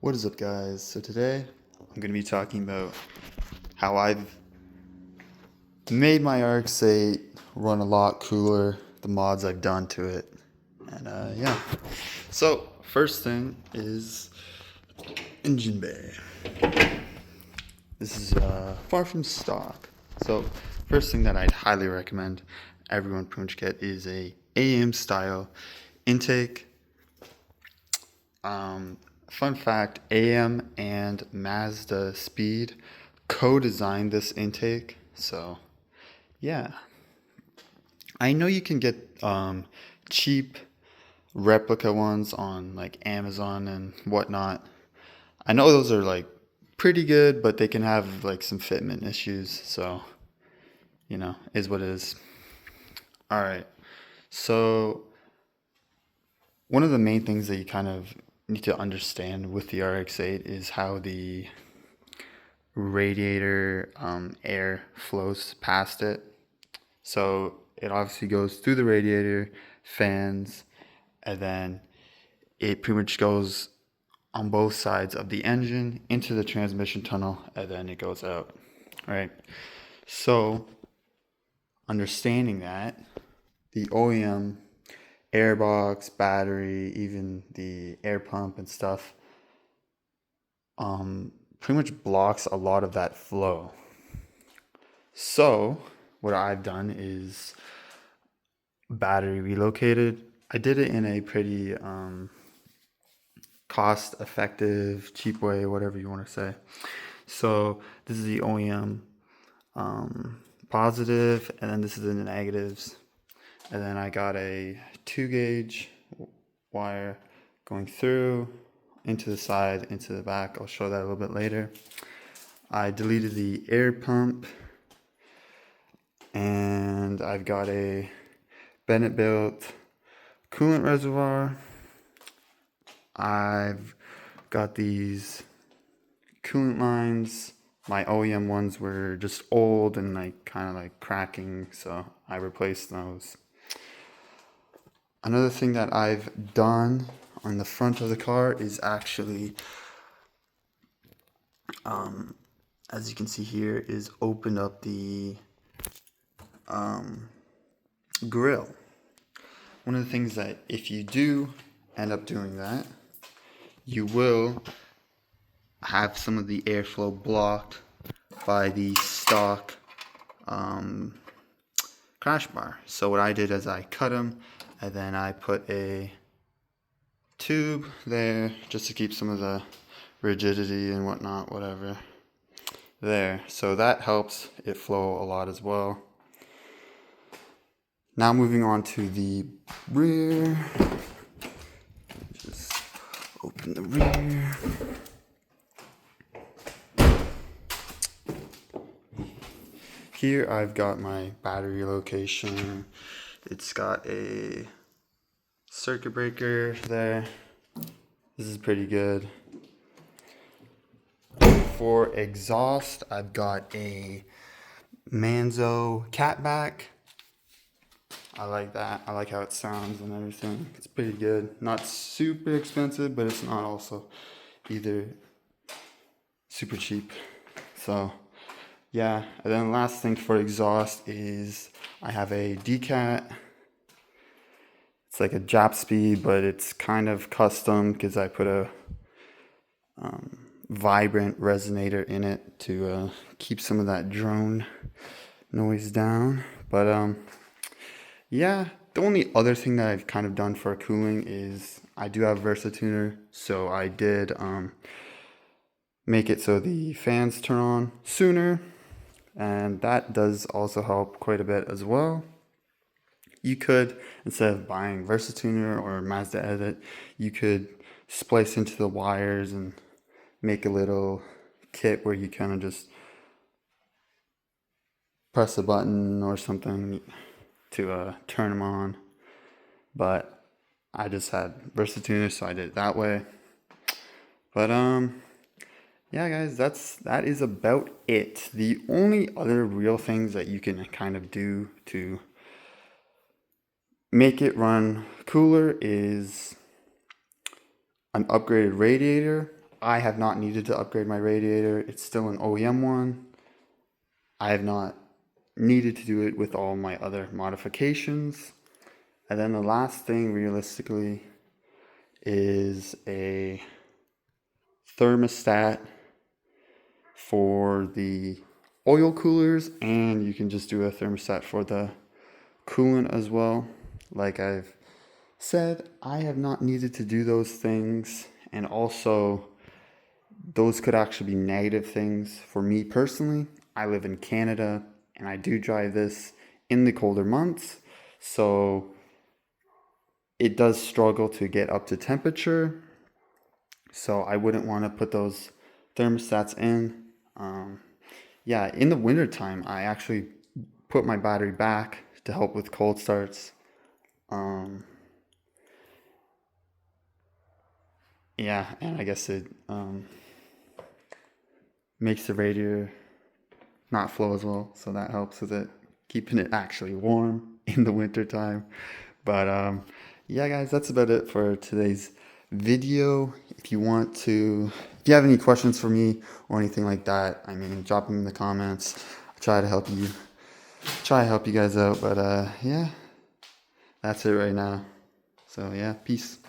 What is up, guys? So today I'm going to be talking about how I've made my Rx8 run a lot cooler, the mods I've done to it, and yeah. So first thing is engine bay. This is far from stock. So first thing that I'd highly recommend everyone pretty much get is a AM style intake. Fun fact, AM and Mazda Speed co-designed this intake. So yeah, I know you can get cheap replica ones on like Amazon and whatnot. I know those are like pretty good, but they can have like some fitment issues. So, is what it is. All right. So one of the main things that you kind of need to understand with the RX8 is how the radiator air flows past it. So it obviously goes through the radiator, fans, and then it pretty much goes on both sides of the engine into the transmission tunnel, and then it goes out, right? So understanding that, the OEM airbox, battery, even the air pump and stuff, pretty much blocks a lot of that flow. So what I've done is battery relocated. I did it in a pretty cost effective, cheap way, whatever you want to say. So this is the OEM positive, and then this is the negatives. And then I got a 2-gauge wire going through into the side, into the back. I'll show that a little bit later. I deleted the air pump, and I've got a Bennett built coolant reservoir. I've got these coolant lines. My OEM ones were just old and like kind of like cracking, so I replaced those. Another thing that I've done on the front of the car is actually, as you can see here, is open up the grill. One of the things that if you do end up doing that, you will have some of the airflow blocked by the stock crash bar. So what I did is I cut them, and then I put a tube there just to keep some of the rigidity and whatnot, whatever, there. So that helps it flow a lot as well. Now moving on to the rear. Just open the rear. Here I've got my battery location. It's got a circuit breaker there. This is pretty good. For exhaust, I've got a Manzo catback. I like that. I like how it sounds and everything. It's pretty good. Not super expensive, but it's not also either super cheap. So yeah, and then last thing for exhaust is I have a Decat. It's like a Jap speed, but it's kind of custom because I put a vibrant resonator in it to keep some of that drone noise down. But yeah, the only other thing that I've kind of done for cooling is I do have Versatuner, so I did make it so the fans turn on sooner, and that does also help quite a bit as well. You could, instead of buying Versatuner or Mazda Edit, you could splice into the wires and make a little kit where you kind of just press a button or something to turn them on. But I just had Versatuner, so I did it that way. But yeah, guys, that is about it. The only other real things that you can kind of do to make it run cooler is an upgraded radiator. I have not needed to upgrade my radiator. It's still an OEM one. I have not needed to do it with all my other modifications. And then the last thing realistically is a thermostat for the oil coolers, and you can just do a thermostat for the coolant as well. Like I've said, I have not needed to do those things, and also those could actually be negative things for me personally. I live in Canada and I do drive this in the colder months, so it does struggle to get up to temperature. So I wouldn't want to put those thermostats in. Yeah, in the wintertime, I actually put my battery back to help with cold starts. Um, yeah, and I guess it makes the radiator not flow as well, so that helps with it, keeping it actually warm in the wintertime. But yeah, guys, that's about it for today's video. If you have any questions for me or anything like that, I mean, drop them in the comments. I'll try to help you guys out. But yeah, that's it right now. So yeah, peace.